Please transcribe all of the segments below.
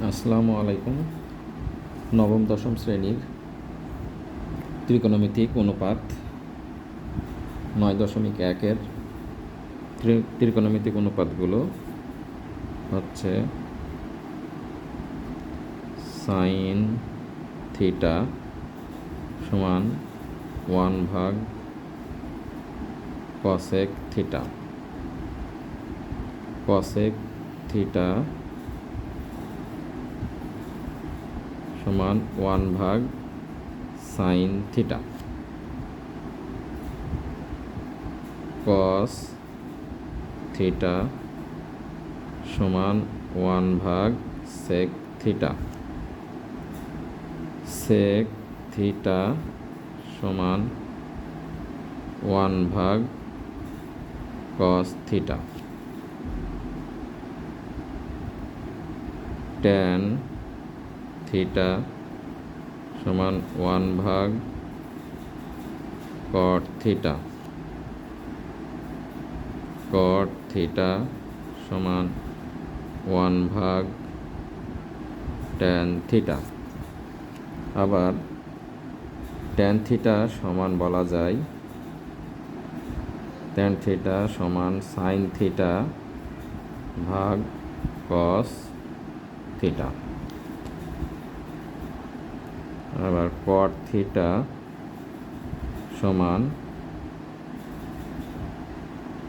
আসসালামু আলাইকুম। নবম দশম শ্রেণীর ত্রিকোণমিতিক অনুপাত 9.1-এর ত্রিকোণমিতিক অনুপাতগুলো হচ্ছে সাইন থিটা সমান 1/, কসেক থিটা, কসেক থিটা সমান 1/, সাইন থিটা, কস থিটা সমান 1/, সেক থিটা, সেক থিটা সমান 1/, কস থিটা, ট্যান থিটা সমান 1/, কট থিটা, কট থিটা সমান 1/, ট্যান থিটা। আবার ট্যান থিটা সমান বলা যায় ট্যান থিটা সমান সাইন থিটা ভাগ কস থিটা। আবার কট থিটা সমান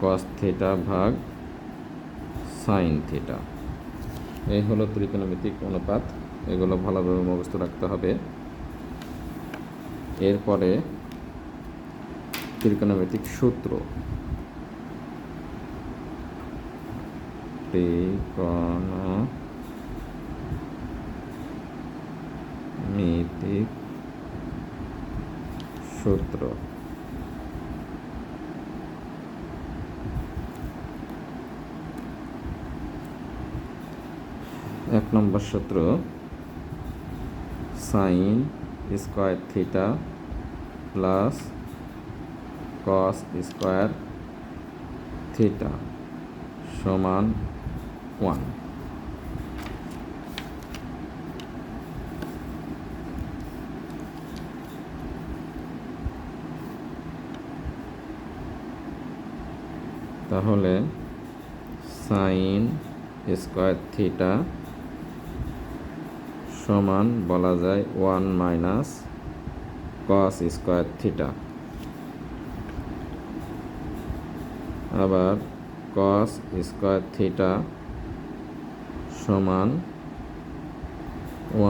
কস থিটা ভাগ সাইন থিটা। এই হলো ত্রিকোণমিতিক অনুপাত। এগুলো ভালোভাবে মুখস্থ রাখতে হবে। এরপরে ত্রিকোণমিতিক সূত্র। ত্রিকোণমিতিক সূত্র। 1 নম্বর সূত্র, sine square theta plus cos square theta সমান 1। তাহলে সাইন স্কোয়ার থিটা সমান বলা যায় 1 - কস স্কোয়ার থিটা। আবার কস স্কোয়ার থিটা সমান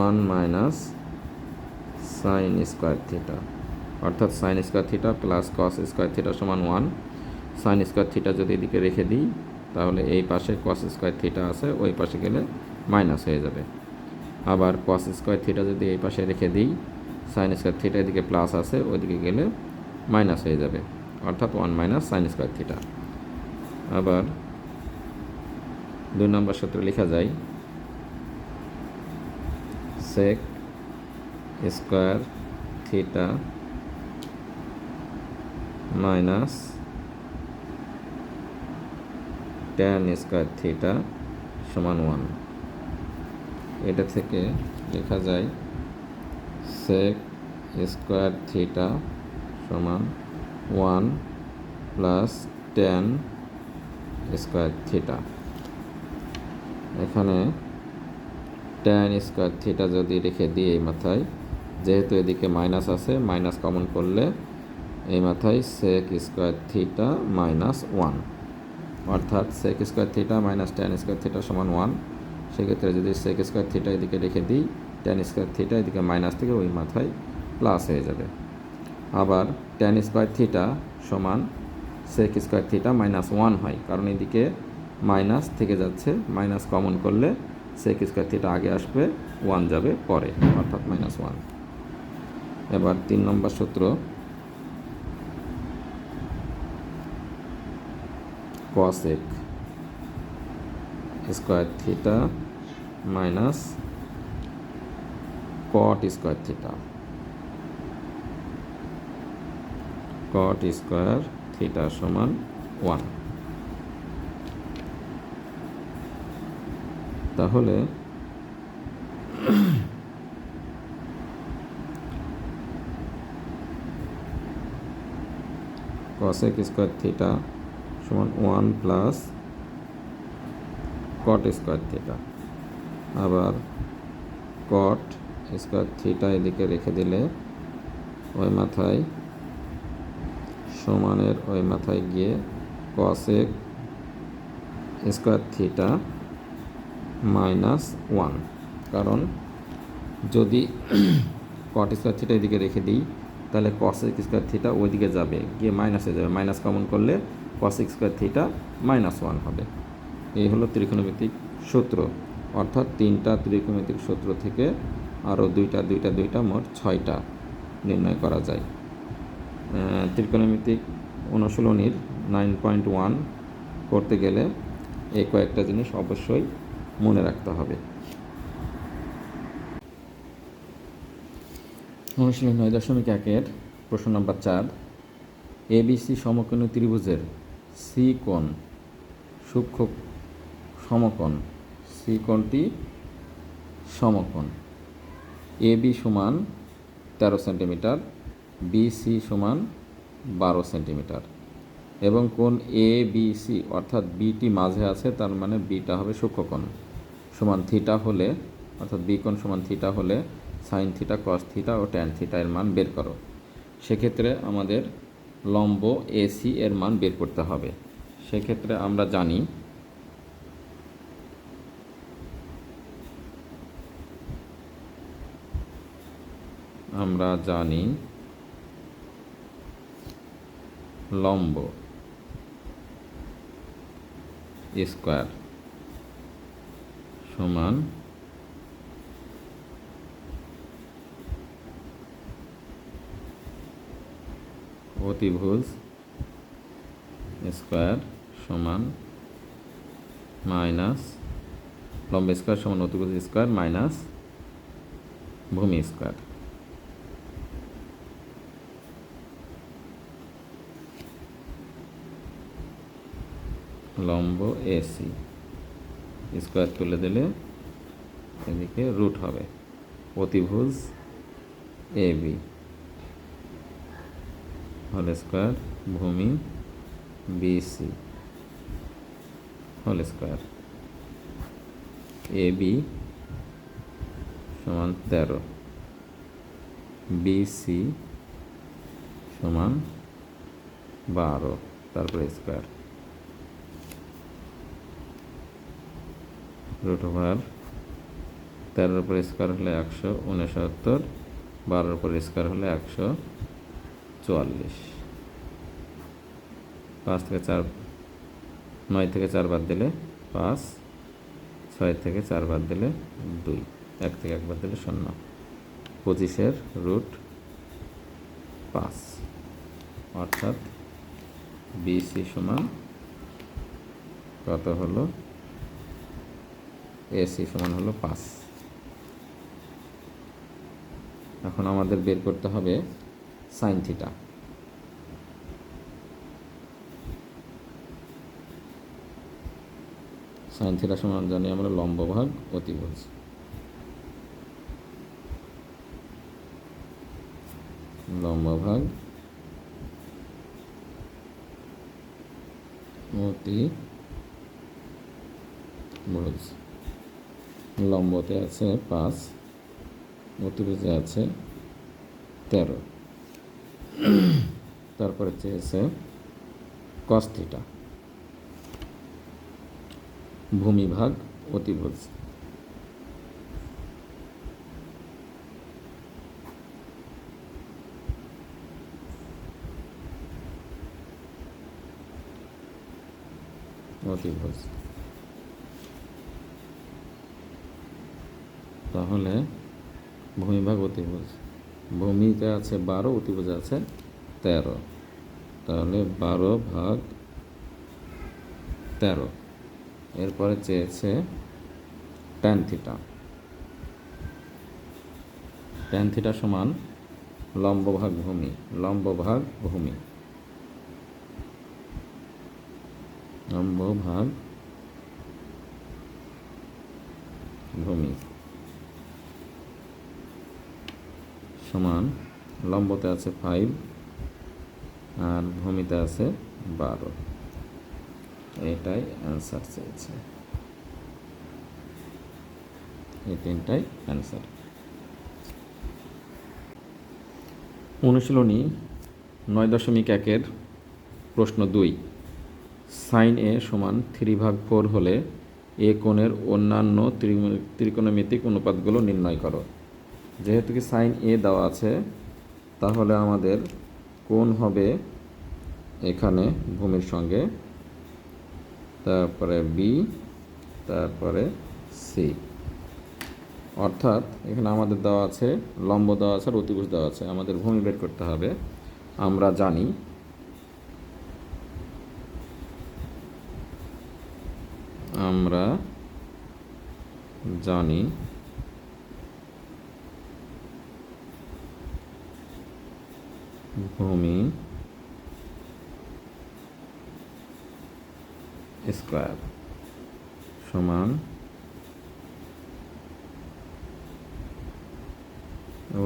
1 - সাইন স্কোয়ার থিটা, অর্থাৎ sine square theta plus cos square theta সমান 1। সাইন স্কোয়ার থিটা যদি এদিকে রেখে দিই তাহলে এই পাশে কস স্কোয়ার থিটা আছে, ওই পাশে গেলে মাইনাস হয়ে যাবে। আবার কস স্কোয়ার থিটা যদি এই পাশে রেখে দিই, সাইন স্কোয়ার থিটা এদিকে প্লাস আছে, ওইদিকে গেলে মাইনাস হয়ে যাবে, অর্থাৎ 1 - সাইন স্কোয়ার থিটা। আবার 2 নম্বর সূত্রে লেখা যায় sec square theta minus tan square theta সমান 1। এটা থেকে লেখা যায় সেক স্কোয়ার থিটা সমান 1 প্লাস ট্যান স্কোয়ার থিটা। এখানে ট্যান স্কোয়ার থিটা যদি রেখে দিই এই মাথায়, যেহেতু এদিকে মাইনাস আছে, মাইনাস কমন করলে এই মাথায় সেক স্কোয়ার থিটা মাইনাস 1, অর্থাৎ sec square theta minus tan square theta সমান 1। সেক্ষেত্রে যদি সেক স্কোয়ার থিটা এদিকে রেখে দিই, ট্যান স্কোয়ার থিটা এদিকে মাইনাস থেকে ওই মাথায় প্লাস হয়ে যাবে। আবার ট্যান স্কোয়ার থিটা সমান সেক স্কোয়ার থিটা মাইনাস 1 হয়, কারণ এদিকে মাইনাস থেকে যাচ্ছে, মাইনাস কমন করলে সেক স্কোয়ার থিটা আগে আসবে, 1 যাবে পরে, অর্থাৎ -1। এবার 3 নম্বর সূত্র, cosec square theta minus cot square theta, cot square theta সমান 1। তাহলে কসেক স্কোয়ার থিটা সমান 1 প্লাস কট স্কোয়ার থিটা। আবার কট স্কোয়ার থিটা এদিকে রেখে দিলে ওই মাথায় সমানের ওই মাথায় গিয়ে কসেক স্কোয়ার থিটা -1, কারণ যদি কট স্কোয়ার থিটা এদিকে রেখে দিই তাহলে কসেক স্কোয়ার থিটা ওইদিকে যাবে, গিয়ে মাইনাসে যাবে, মাইনাস কমন করলে কসেক স্কোয়ার থিটা -1 হবে। এই হলো ত্রিকোণমিতিক সূত্র, অর্থাৎ 3টা ত্রিকোণমিতিক সূত্র থেকে আরও দুইটা মোট 6টা নির্ণয় করা যায়। ত্রিকোণমিতিক অনুশীলনীর 9.1 করতে গেলে এই কয়েকটা জিনিস অবশ্যই মনে রাখতে হবে। অনুশীলন 9.1-এর প্রশ্ন নম্বর 4, এবিসি সমকোণী ত্রিভুজের সি কোণ সূক্ষ্ম সমকোণ, সি কোণটি সমকোণ, এবি সমান 13 সেন্টিমিটার, বিসি সমান 12 সেন্টিমিটার এবং কোণ এ বি সি অর্থাৎ বিটি মাঝে আছে, তার মানে বিটা হবে সূক্ষ্মকোণ, সমান থিটা হলে, অর্থাৎ বি কোণ সমান থিটা হলে সাইন থিটা, কস থিটা ও ট্যান থিটা এর মান বের করো। সেক্ষেত্রে আমাদের লম্ব এসি এর মান বের করতে হবে। সেক্ষেত্রে আমরা জানি লম্ব স্কোয়ার সমান অতিভুজ স্কোয়ার সমান মাইনাস লম্ব স্কোয়ার সমান অতিভুজ স্কোয়ার মাইনাস ভূমি স্কোয়ার। লম্ব এসি স্কোয়ার তুলে দিলে এদিকে রুট হবে, অতিভুজ এবি হোল স্কোয়ার ভূমি বিসি হোল স্কোয়ার, এবি সমান 13, বিসি সমান 12, তারপরে স্কোয়ার, রুট ওভার 13 উপর স্কোয়ার হলে 169, 12 উপর স্কোয়ার হলে 144, 5 থেকে 4, 9 থেকে 4 বাদ দিলে 5, 6 থেকে 4 বাদ দিলে 2, 1 থেকে 1 বাদ দিলে 0, 25-এর রুট 5, অর্থাৎ বিসি সমান কত হলো, এসি সমান হলো 5। এখন আমাদের বের করতে হবে সাইন থিটা। সাইন থিটা সমান জানি আমরা লম্ব ভাগ অতিভুজ, লম্ব ভাগ অতিভুজ। লম্বতে আছে 5, অতিভুজে আছে 13, তারপরে চেয়েছে কস থিটা, ভূমি ভাগ অতিভুজ, অতিভুজ। তাহলে ভূমি ভাগ অতিভুজ, ভূমিতে আছে 12, অতিভুজে আছে 13, তাহলে 12 ভাগ 13। এরপরে চেয়েছে ট্যান থিটা, ট্যান থিটা সমান লম্ব ভাগ ভূমি, লম্ব ভাগ ভূমি, লম্ব ভাগ ভূমি সমান লম্বতে আছে 5, আর ভূমিতে আছে 12। এটাই অ্যান্সার চেয়েছে, এই তিনটাই অ্যান্সার। অনুশীলনী 9.1-এর প্রশ্ন 2, সাইন এ সমান 3/4 হলে এ কোণের অন্যান্য ত্রিকোণমিতিক অনুপাতগুলো নির্ণয় করো। যেহেতু কি সাইন এ দেওয়া আছে, তাহলে আমাদের কোণ হবে এখানে ভূমির সঙ্গে, তারপরে বি, তারপরে সি। অর্থাৎ এখানে আমাদের দেওয়া আছে লম্ব দেওয়া আছে আর অতিভুজ দেওয়া আছে, আমাদের ভূমি বের করতে হবে। আমরা জানি ভূমি স্কয়ার সমান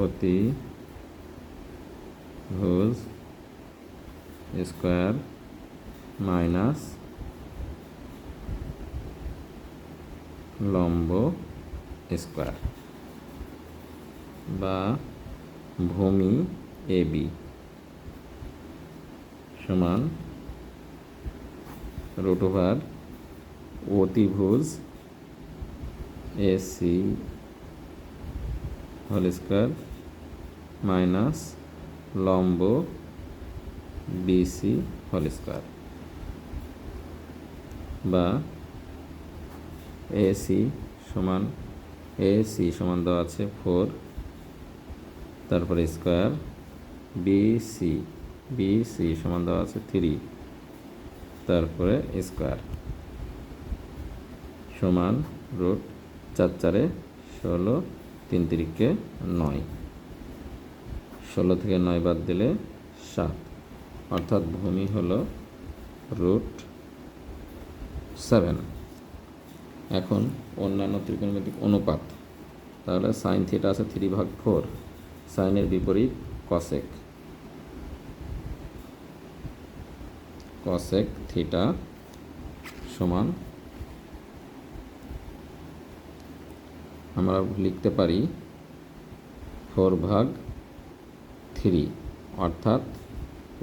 অতিভুজ স্কয়ার মাইনাস লম্ব স্কয়ার, বা ভূমি এ বি সমান √ অতিভুজ AC হোল স্কয়ার মাইনাস লম্ব BC হোল স্কয়ার, বা AC সমান দেওয়া আছে 4, তারপরে স্কয়ার, BC সমান দেওয়া আছে 3, তারপরে স্কয়ার সমান √4 × 16, 3 × 9, 16 থেকে 9 বাদ দিলে 7, অর্থাৎ ভূমি হলো √7। এখন অন্যান্য ত্রিকোণমিতিক অনুপাত, তাহলে সাইন থিটা আছে 3/4, সাইনের বিপরীত কসেক থিটা সমান আমরা লিখতে পারি 4/3, অর্থাৎ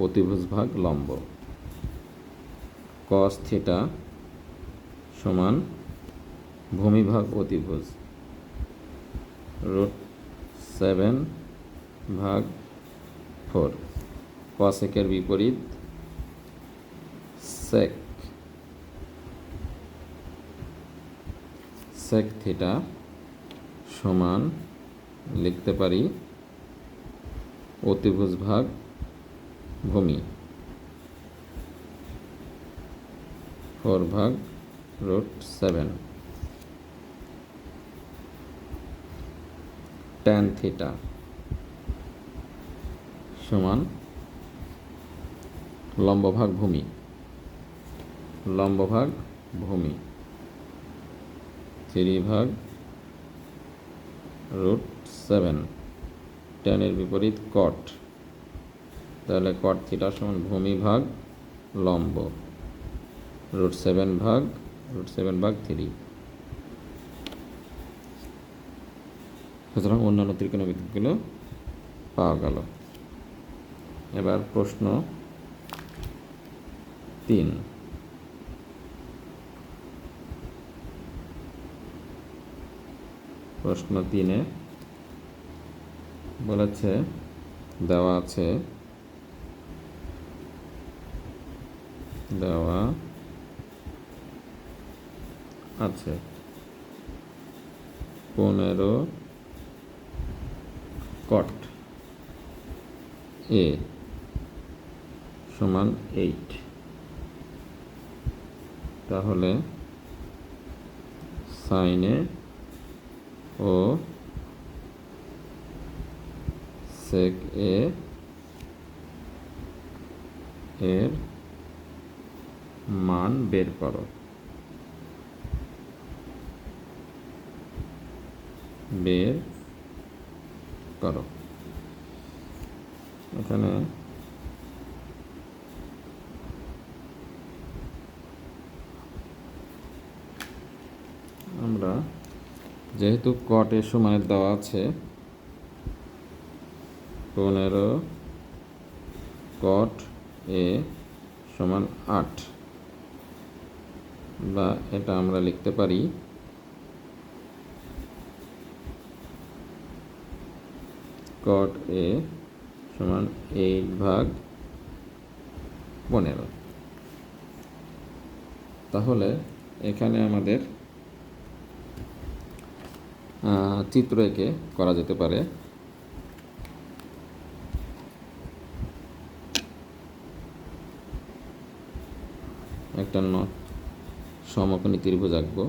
অতিভুজ ভাগ লম্ব। কস থিটা সমান ভূমি ভাগ অতিভুজ √7/4, কসেকের বিপরীত সেক থিটা সমান লিখতে পারি অতিভুজ ভাগ ভূমি 4/√7। ট্যান থিটা সমান লম্ব ভাগ ভূমি 3/√7। ট্যানের বিপরীত কট, তাহলে কট থিটা সমান ভূমি ভাগ লম্ব √7/3। সুতরাং অন্যান্য ত্রিকোণমিতিকগুলো পাওয়া গেল। এবার প্রশ্ন 3, প্রশ্ন 3-এ বলেছে দেওয়া আছে 15 কট এ সমান 8, তাহলে সাইনে ও সেক এ এর মান বের করো। এখানে আমরা যেহেতু কট এ সমানের দেওয়া আছে 15 কট এ সমান 8, বা এটা আমরা লিখতে পারি কট এ সমান 8/15। তাহলে এখানে আমাদের চিত্র এঁকে করা যেতে পারে। একটা সমকোণী ত্রিভুজ আঁকবো।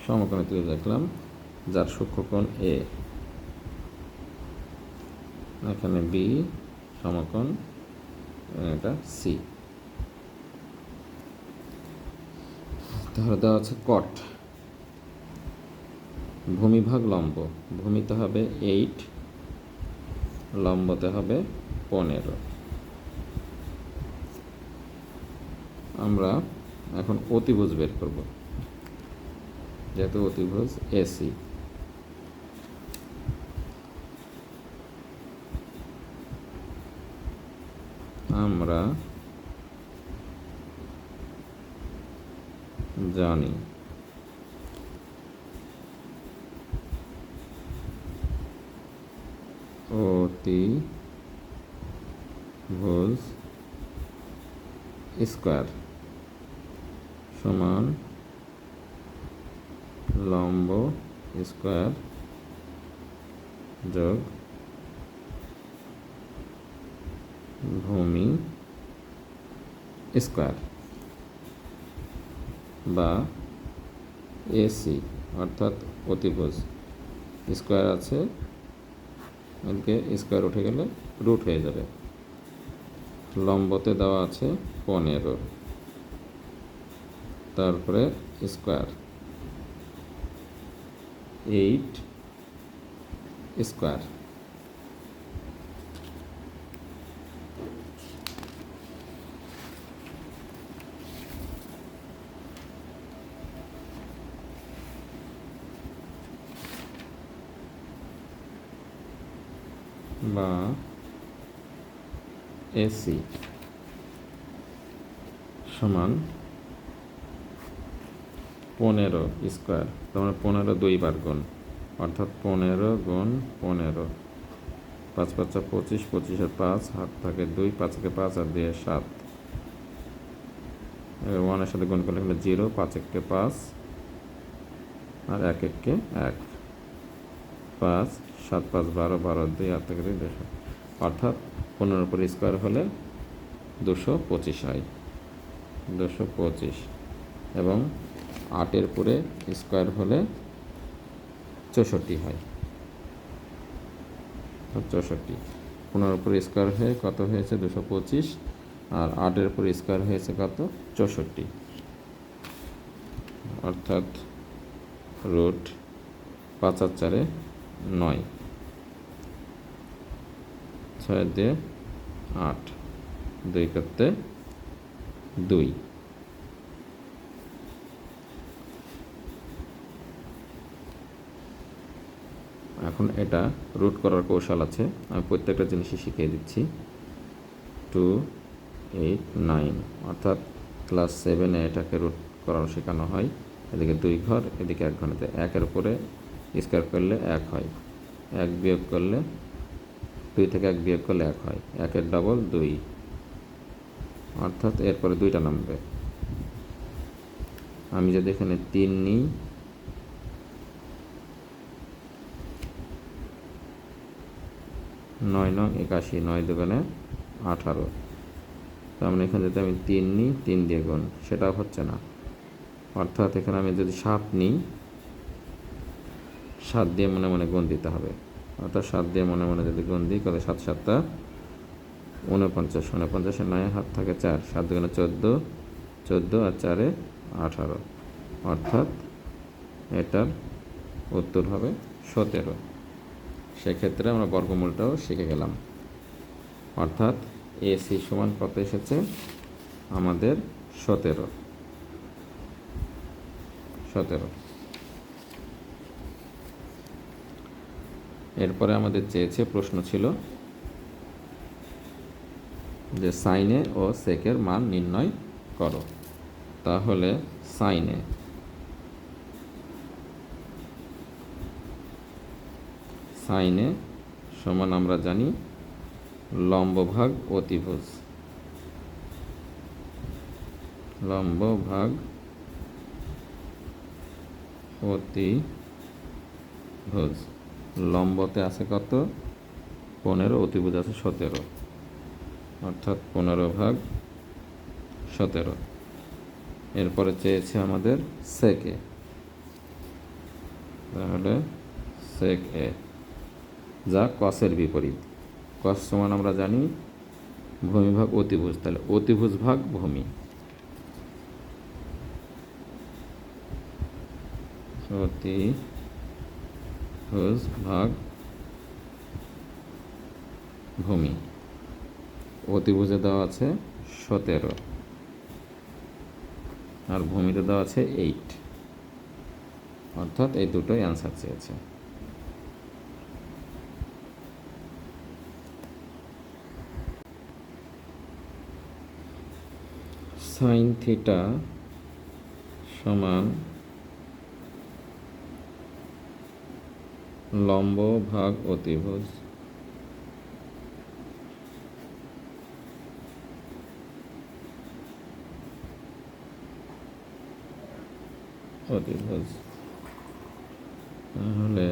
সমকোণী ত্রিভুজ আঁকলাম যার সূক্ষ্মকোণ এ, এখানে বি সমকোণ, এটা সি। তাহলে দেওয়া আছে কট, ভূমি ভাগ লম্ব, ভূমিতে হবে 8, লম্বতে হবে 15। আমরা এখন অতিভুজ বের করব, যেহেতু অতিভুজ এসি। আমরা জানি অতিভুজ স্কয়ার সমান লম্ব স্কয়ার যোগ ভূমি স্কয়ার, বা এসি, অর্থাৎ অতিভুজ। স্কয়ার আছে, এদিকে স্কয়ার উঠে গেলে রুট হয়ে যাবে। লম্বতে দেওয়া আছে 15, তারপরে স্কয়ার 8 স্কয়ার। বা এসি সমান 15 স্কয়ার, তার 15 2বার গুণ, অর্থাৎ 15 গুণ 15, 5 5 25, 25 আর 5 হাত থাকে 2, 5 কে 5 আর 2 7। এবার 1 এর সাথে গুণ করলে হলো 0, 5 1 কে 5 আর 1 1 কে 1, 5 7 5 12, 12 2 8 থেকে 2 200, অর্থাৎ 15 উপর স্কয়ার হলে 225 হয়, 225। এবং 8 উপরে স্কয়ার হলে 64 হয়, 64। 15 উপর স্কয়ার হয়ে কত হয়েছে 225, আর 8 উপর স্কয়ার হয়েছে কত 64, অর্থাৎ রুট 5 আর 4 9, 6 দিয়ে 8, 2 করতে 2। এখন এটা রুট করার কৌশল আছে, আমি প্রত্যেকটা জিনিসই শিখিয়ে দিচ্ছি। 2 8 9, অর্থাৎ ক্লাস 7-এ এটাকে রুট করানো শেখানো হয়। এদিকে 2 ঘর, এদিকে 1 ঘর, 1-এর উপরে স্কয়ার করলে 1 হয়, 1 বিয়োগ করলে 2 থেকে 1 বিয়োগ করলে 1 হয়, 1-এর ডবল 2, অর্থাৎ এরপরে 2টা নামবে। আমি যদি এখানে 3 নিই, 9 9 81, 9 দুগুণে 18, তার মানে এখানে যদি আমি 3 নিই, 3 দিয়ে গুণ, সেটাও হচ্ছে না। অর্থাৎ এখানে আমি যদি 7 নিই, 7 দিয়ে মনে মনে গুণ দিতে হবে, অর্থাৎ 7 দিয়ে মনে মনে যদি গুণ দিই, কত 7 7 49, 49 এর 9 হাত থাকে 4, 7 দুগুণে 14, 14 আর 4-এ 18, অর্থাৎ এটার উত্তর হবে 17। সেক্ষেত্রে আমরা বর্গমূলটাও শিখে গেলাম। অর্থাৎ AC সমান কত এসেছে আমাদের 17। এরপরে আমাদের চেয়েছে, প্রশ্ন ছিল যে সাইনে ও সেকের মান নির্ণয় করো। তাহলে সাইনে সমান আমরা জানি লম্ব ভাগ অতিভুজ। লম্ব ভাগ অতিভুজ। লম্বতে আছে কত? 15, অতিভুজ আছে 17, অর্থাৎ 15/17। এরপরে চেয়েছে আমাদের সেকে, তাহলে সেক এ, যা কসের বিপরীত। কস সমান আমরা জানি ভূমি ভাগ অতিভুজ, তাহলে অতিভুজ ভাগ ভূমি। অতিভুজ ভাগ ভূমি। অতিভুজে দেওয়া আছে 17 আর ভূমিতে দেওয়া আছে 8, অর্থাৎ এই দুটোই অ্যান্সার চেয়েছে। সাইন থিটা সমান লম্ব ভাগ অতিভুজ। তাহলে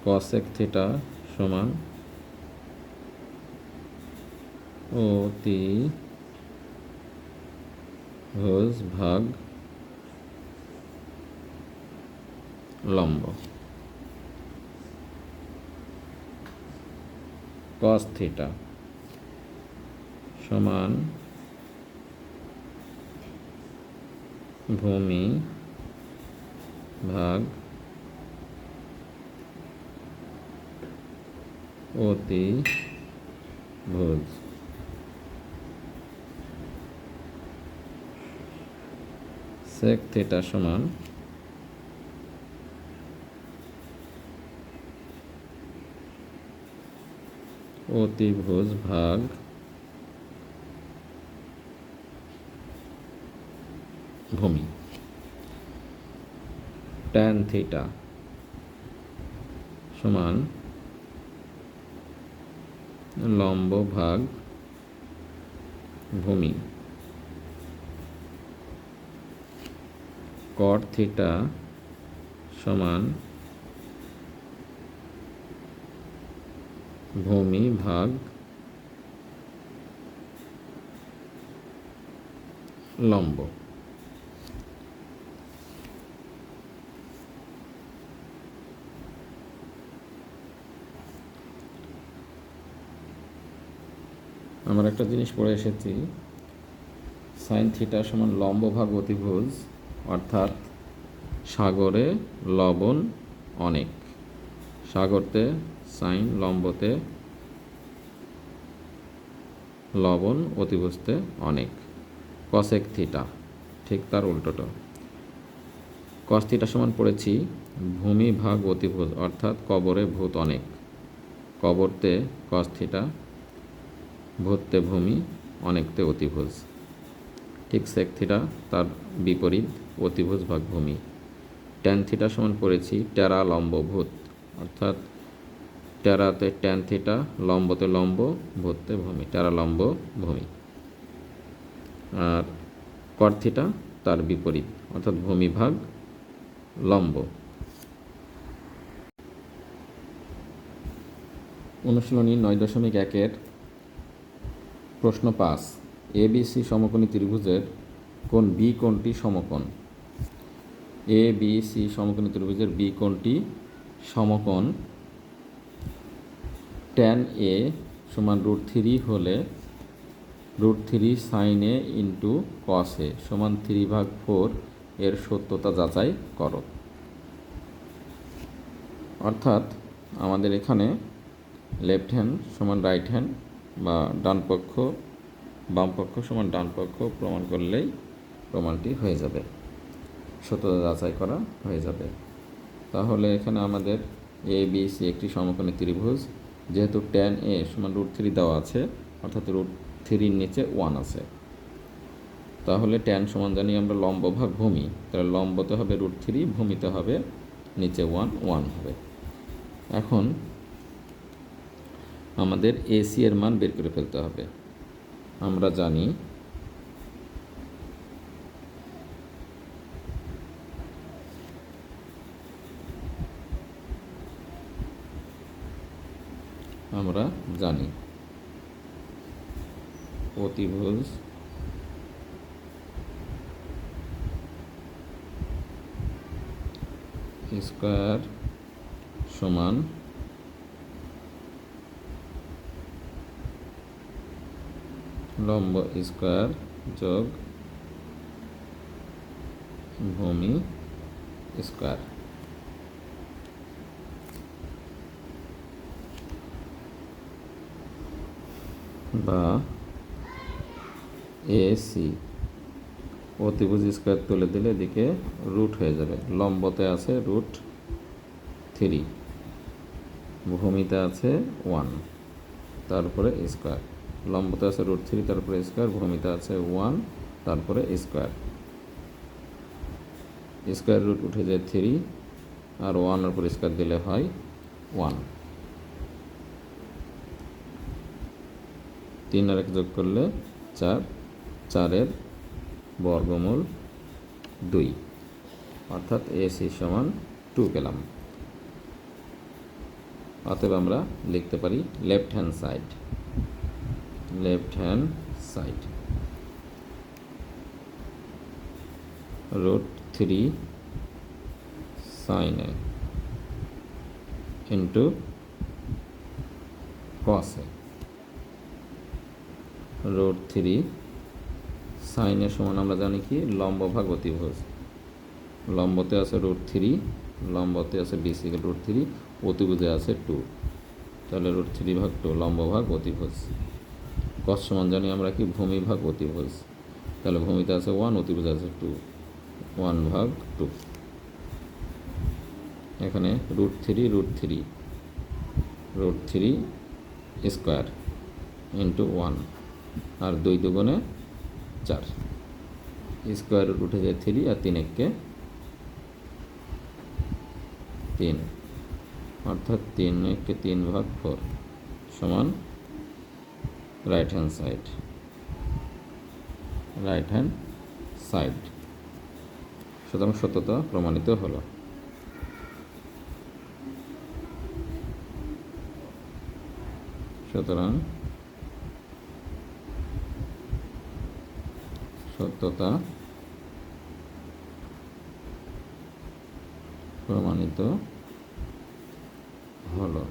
কসেক থিটা সমান অতিভুজ ভাগ লম্ব। কস থিটা সমান ভূমি ভাগ অতিভুজ। সেক থিটা সমান অতিভুজ ভাগ ভূমি। ট্যান থিটা সমান লম্ব ভাগ ভূমি। কট থিটা সমান ভূমি ভাগ লম্ব। আমরা একটা জিনিস পড়ে এসেছি, সাইন থিটা সমান লম্ব ভাগ অতিভুজ, অর্থাৎ সাগরে লবণ অনেক। সাগরতে সাইন, লম্বতে লবণ, অতিভুজতে অনেক। কসেক থিটা ঠিক তার উল্টোটা। কস থিটা সমান পড়েছি ভূমি ভাগ অতিভুজ, অর্থাৎ কবরে ভূত অনেক। কবরতে কস থিটা, ভূততে ভূমি, অনেকতে অতিভুজ। ঠিক সেক থিটা তার বিপরীত, অতিভুজ ভাগ ভূমি। ট্যান থিটা সমান পড়েছি টেরা লম্ব ভূত, অর্থাৎ টেরাতে ট্যান থিটা, লম্বতে লম্ব, ভূততে ভূমি, টেরা লম্ব ভূমি। আর কট থিটা তার বিপরীত, অর্থাৎ ভূমি ভাগ লম্ব। অনুশীলনী 9.1-এর প্রশ্ন 5, ABC সমকোণী ত্রিভুজের কোণ বি কোণটি সমকোণ। ABC সমকোণী ত্রিভুজের বি কোণটি সমকোণ। ট্যান এ সমান √3 হলে √3 সাইন এ ইন্টু কস এ সমান 3/4 এর সত্যতা যাচাই করো। অর্থাৎ আমাদের এখানে লেফট হ্যান্ড সমান রাইট হ্যান্ড বা ডান পক্ষ বাম পক্ষ সমান ডান পক্ষ প্রমাণ করলেই প্রমাণটি হয়ে যাবে, সত্যতা যাচাই করা হয়ে যাবে। তাহলে এখানে আমাদের এ বি সি একটি সমকোণী ত্রিভুজ, যেহেতু tan a সমান √3 দেওয়া আছে, অর্থাৎ √3-র নিচে 1 আছে, তাহলে tan সমান জানি আমরা লম্ব ভাগ ভূমি, তাহলে লম্বতে হবে √3, ভূমিতে হবে নিচে 1 হবে। এখন আমাদের AC এর মান বের করে ফেলতে হবে। আমরা জানি অতিভুজ স্কয়ার সমান লম্ব স্কয়ার যোগ ভূমি স্কয়ার। বা AC অতিভুজ স্কয়ার তুলে দিলে এদিকে রুট হয়ে যাবে, লম্বতে আছে √3, ভূমিতে আছে 1, তারপরে স্কয়ার। লম্বতে আছে √3, তারপরে স্কয়ার, ভূমিতে আছে 1, তারপরে স্কয়ার। স্কয়ার রুট উঠে যায় 3, আর 1 এর উপর স্কয়ার দিলে হয় 1। 3 আর 1 যোগ করলে 4, 4-এর বর্গমূল 2, অর্থাৎ AC সমান 2 পেলাম। অতএব আমরা লিখতে পারি left hand side √3 sin A into cos A। √3 sin A সমান আমরা জানি কি লম্ব ভাগ অতিভুজ, লম্বতে আছে √3, লম্বতে আছে BC √3, অতিভুজে আছে 2, তাহলে √3 ভাগ 2 লম্ব ভাগ অতিভুজ। cos সমান জানি আমরা কি ভূমি ভাগ অতিভুজ, তাহলে ভূমিতে আছে 1, অতিভুজে আছে 2, 1 ভাগ 2। এখানে √3 স্কয়ার ইন্টু 1, আর 2 দুগুণে 4, স্কয়ার রুট উঠে যায় 3, আর 3 একে 3, অর্থাৎ 3 একে 3 ভাগ 4 সমান রাইট হ্যান্ড সাইড। সুতরাং সত্যতা প্রমাণিত হলো। সুতরাং সত্যতা প্রমাণিত হলো।